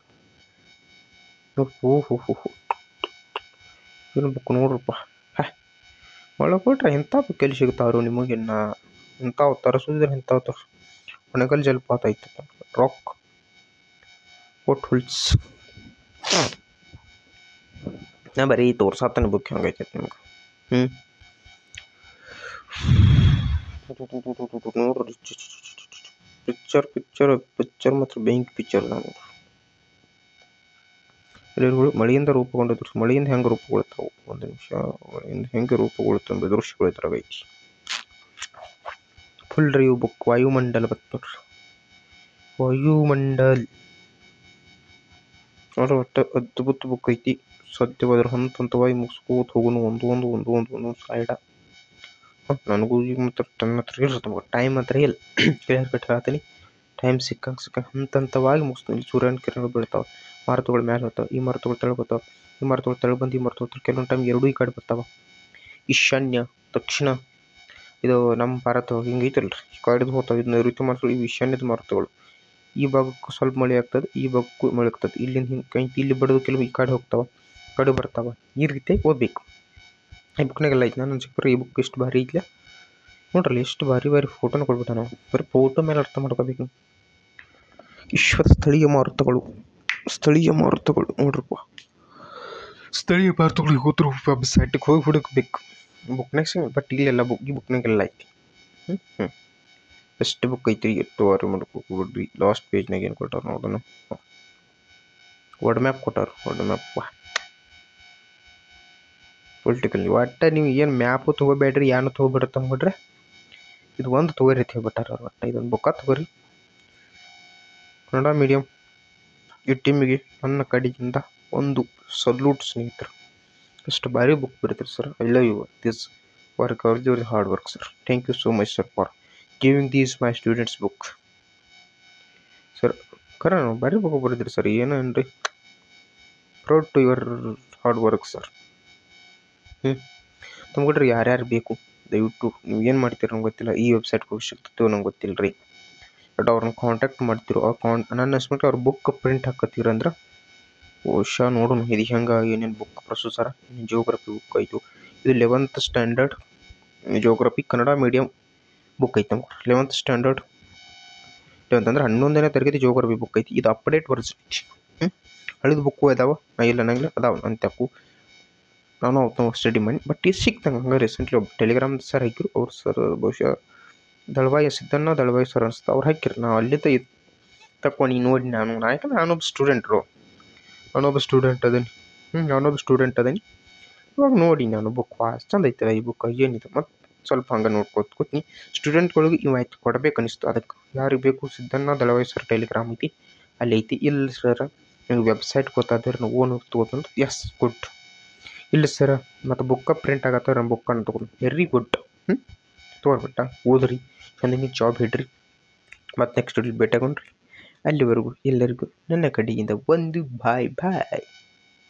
ಏನು ಬುಕ್ ನೋಡ್ರಪ್ಪ. ಒಳಗೆ ಕೊಟ್ರೆ ಇಂಥ ಬುಕ್ ಎಲ್ಲಿ ಸಿಗ್ತಾವ್ರು ನಿಮಗಿನ್ನ. ಇಂಥವು ತರಿಸೋದಿದ್ರೆ ಇಂಥವು ತರಿಸು. ಹೊಣೆಗಲ್ ಜಲಪಾತ ಐತೆ, ರಾಕ್ ಫೋರ್ಟ್ ಹುಲ್ಸ್. ನಾ ಬರೀ ತೋರ್ಸಾತನ ಬುಕ್ ಹೆಂಗೈತೆ ನಿಮ್ಗೆ. ನೋಡ್ರಿ ಪಿಕ್ಚರ್ ಮಾತ್ರ ಬೆಂಕಿ ಪಿಕ್ಚರ್. ನಾನು ಮಳೆಯಿಂದ ರೂಪುಗೊಂಡಿದ್ರು. ಮಳೆಯಿಂದ ಹೆಂಗೆ ರೂಪುಗೊಳ್ತಾವೆ, ಒಂದು ನಿಮಿಷ. ಮಳೆಯಿಂದ ಹೆಂಗೆ ರೂಪುಗೊಳ್ತಂಬ ದೃಶ್ಯಗಳು ಇದ್ರಾಗ ಐತಿ. Full review book. ವಾಯುಮಂಡಲ ಬರ್ತವ್ರಿ. ವಾಯುಮಂಡಲ್ ನೋಡ್ರಿ, ಒಟ್ಟು ಅದ್ಭುತ ಬುಕ್ ಐತಿ. ಸಾಧ್ಯವಾದ್ರೆ ಹಂತವಾಗಿ ಮುಗಿಸ್ಕೋತ ಹೋಗೋನು. ಒಂದು ಸೈಡ ನನಗೂ ಈಗ ಮತ್ತು ನನ್ನ ಹತ್ರ ಇರುತ್ತೆ ಟೈಮ್ ಹತ್ರ ಇಲ್ಲ ಕ್ಲಿಯರ್ ಕಟ್ ಹೇಳ್ತೀನಿ. ಟೈಮ್ ಸಿಕ್ಕ ಹಂತವಾಗಿ ಮುಗಿಸ್ತೀನಿ. ಸೂರ್ಯನ ಕಿರಣಗಳು ಬೀಳ್ತಾವೆ, ಮಾರುತಗಳು ಮ್ಯಾಲೆ ಹೋಗ್ತಾವೆ, ಈ ಮಾರುತಗಳು ತೆಳಗೆ ಹೋಗ್ತಾವೆ, ಈ ಮಾರುತಗಳು ತೆಳಗೆ ಬಂದು ಈ ಮಾರುತಗಳು ಕೆಲವೊಂದು ಟೈಮ್ ಎರಡೂ ಈ ಕಡೆ ಬರ್ತಾವೆ. ಈಶಾನ್ಯ ದಕ್ಷಿಣ ಇದು ನಮ್ಮ ಭಾರತ ಹಿಂಗೆ ಐತಲ್ರಿ, ಈ ಕಡೆದು ಹೋಗ್ತಾವೆ. ಇದು ನೈಋತ್ಯ ಮಾರುತಗಳು, ಇವು ಈಶಾನ್ಯದ ಮಾರುತಗಳು. ಈ ಭಾಗಕ್ಕೂ ಸ್ವಲ್ಪ ಮಳೆ ಆಗ್ತದೆ, ಈ ಭಾಗಕ್ಕೂ ಮಳೆ ಆಗ್ತದೆ. ಇಲ್ಲಿಂದ ಹಿಂಗೆ ಇಲ್ಲಿ ಬಡದು ಕೆಲವು ಈ ಕಡೆ ಹೋಗ್ತಾವೆ, ಕಡೆ ಬರ್ತಾವೆ. ಈ ರೀತಿಯಾಗಿ ಓದಬೇಕು. ಈ ಬುಕ್ನಾಗೆಲ್ಲ ಐತೆ. ನಾನು ಚಿಕ್ಕ ಈ ಬುಕ್ ಎಷ್ಟು ಭಾರಿ ಐತ್ಲ ನೋಡ್ರಲ್ಲ, ಎಷ್ಟು ಭಾರಿ ಫೋಟೋನ ಕೊಡ್ಬಿಟ್ಟ. ನಾವು ಬರೀ ಫೋಟೋ ಮೇಲೆ ಅರ್ಥ ಮಾಡ್ಕೋಬೇಕು. ವಿಶ್ವದ ಸ್ಥಳೀಯ ಮಾರುತಗಳು ನೋಡ್ರಪ್ಪ. ಸ್ಥಳೀಯ ಮಾರುತಗಳಿಗೆ ಹೋದ್ರು ವೆಬ್ಸೈಟಿಗೆ ಹೋಗಿ ಹುಡುಕ್ಬೇಕು ಬುಕ್ನಾಗ ಸಿಗ. ಬಟ್ ಇಲ್ಲೆಲ್ಲ ಈ ಬುಕ್ನಾಗೆಲ್ಲ ಐತಿ. ಎಷ್ಟು ಬುಕ್ ಐತಿ ಎಷ್ಟು ವಾರ ಮಾಡ್ಕೊಬಿಡ್ರಿ. ಲಾಸ್ಟ್ ಪೇಜ್ನಾಗ ಏನು ಕೊಟ್ಟಾರ ನೋಡೋಣ. ವರ್ಡ್ ಮ್ಯಾಪ್ ಕೊಟ್ಟಾರ. Word map political. ಒಟ್ಟು ನೀವು ಏನು ಮ್ಯಾಪು ತೊಗೋಬೇಡ್ರಿ, ಏನು ತೊಗೊಬಿಡ್ರಿ ತಂದ್ಬಿಟ್ರೆ ಇದು ಒಂದು ತೊಗೋರಿ ಅಂತ ಹೇಳ್ಬಿಟ್ಟಾರ ಅವ್ರು. ಒಟ್ಟು ಇದೊಂದು ಬುಕ್ಕ ತೊಗೋರಿ. ಕನ್ನಡ ಮೀಡಿಯಂ ಈ ಟೀಮಿಗೆ ನನ್ನ ಕಡೆಯಿಂದ ಒಂದು ಸಲ್ಯೂಟ್ ಸ್ನೇಹಿತರು. ಅಷ್ಟು ಭಾರಿ ಬುಕ್ ಬರೀತೀರಿ sir. I love you this work are your hard work sir. Thank you so much sir for giving these my students book sir. ಖರೆ ನಾವು ಭಾರಿ ಬುಕ್ ಬರೀತೀರಿ ಸರ್. ಏನೇನ್ರಿ, proud to your hard work sir. ನಮ್ಗಡ್ರಿ ಯಾರ್ಯಾರು ಬೇಕು ದಯವಿಟ್ಟು ನೀವು ಏನು ಮಾಡ್ತೀರ ನಂಗೆ ಗೊತ್ತಿಲ್ಲ. ಈ ವೆಬ್ಸೈಟ್ಗೆ ಹೋಗಿ ಸಿಗ್ತೈತೋ ನಂಗೆ ಗೊತ್ತಿಲ್ಲ ರೀ. ಬಟ್ ಅವ್ರನ್ನ ಕಾಂಟ್ಯಾಕ್ಟ್ ಮಾಡ್ತಿರೋ ನನ್ನ ಅನ್ಸ್ಬಿಟ್ಟು ಅವ್ರ ಬುಕ್ ಪ್ರಿಂಟ್ ಹಾಕತ್ತೀರಂದ್ರೆ ಬಹುಶಃ ನೋಡೋಣ ಇದು ಹೆಂಗೆ ಏನೇನು ಬುಕ್ ಪ್ರೊಸೆಸರ. ಜಿಯೋಗ್ರಫಿ ಬುಕ್ ಆಯಿತು. ಇದು 11th standard geography Kannada medium book ಐತೆ ನಮ್ಗೆ. 11th ಸ್ಟ್ಯಾಂಡರ್ಡ್ 11th ಅಂದ್ರೆ 11ನೇ ತರಗತಿ ಜಿಯೋಗ್ರಫಿ ಬುಕ್ ಐತಿ. ಇದು ಅಪ್ಡೇಟ್ ವರ್ಜನ್ ಐತಿ. ಹಳಿದ ಬುಕ್ಕು ಇದಾವೆ, ಇಲ್ಲ ನಂಗಿಲ್ಲ ಅದಾವೆ ಅಂತಪ್ಪು. ನಾನು ಅವ್ರು ಸ್ಟಡಿ ಮಾಡಿ ಬಟ್ ಇದು ಸಿಕ್ತಂಗೆ ಹಂಗೆ ರೀಸೆಂಟ್ಲಿ ಒಬ್ಬ ಟೆಲಿಗ್ರಾಮ್ ಸರ್ ಹಾಕಿರು. ಅವ್ರು ಸರ್ ಬಹುಶಃ ದಳವಾಯಿ ಸಿದ್ದಣ್ಣ ದಳವಾಯಿ ಸರ್ ಅನಿಸ್ತಾ ಅವ್ರು ಹಾಕಿರು. ನಾವು ಅಲ್ಲಿದ್ದ ಇದು ತಕ್ಕೊಂಡು ನೋಡಿ ಯಾಕಂದ್ರೆ ನಾನೊಬ್ಬ ಸ್ಟೂಡೆಂಟ್ ಅದೇನಿ. ಇವಾಗ ನೋಡಿ ನಾನು ಬುಕ್ ಚಂದ ಐತಲ್ಲ ಈ ಬುಕ್ ಏನಿದೆ. ಮತ್ತು ಸ್ವಲ್ಪ ಹಂಗೆ ನೋಡ್ಕೊತ ಕೂತ್ನಿ. ಸ್ಟೂಡೆಂಟ್ಗಳಿಗೆ ಇವಾಯ್ತು ಕೊಡ್ಬೇಕು ಅನಿಸ್ತು. ಅದಕ್ಕೆ ಯಾರಿಗೆ ಬೇಕು ಸಿದ್ದಣ್ಣ ದಳವಾಯಿ ಸರ್ ಟೆಲಿಗ್ರಾಮ್ ಐತಿ, ಅಲ್ಲಿ ಐತಿ. ಇಲ್ಲ ಸರ್ ನಿಮ್ಗೆ ವೆಬ್ಸೈಟ್ ಗೊತ್ತಾದ್ರೆ ನಾವು ಓನ್ ತೊಗೋತಂದ್ರೆ ಎಸ್ ಗುಡ್. ಇಲ್ಲ ಸರ್ ಮತ್ತು ಬುಕ್ಕ ಪ್ರಿಂಟ್ ಆಗತ್ತೆ ನಮ್ಮ ಬುಕ್ಕನ್ನು ತೊಗೊಂಡು ವೆರಿ ಗುಡ್. ತೊಗೊಳ್ಬಿಟ್ಟ ಓದ್ರಿ, ಚಂದಗೆ ಜಾಬ್ ಹಿಡ್ರಿ. ಮತ್ತು ನೆಕ್ಸ್ಟ್ ಭೇಟಿಯಾಗೋಣ್ರಿ. ಅಲ್ಲಿವರೆಗೂ ಎಲ್ಲರಿಗೂ ನನ್ನ ಕಡೆಯಿಂದ ಒಂದು ಬಾಯ್.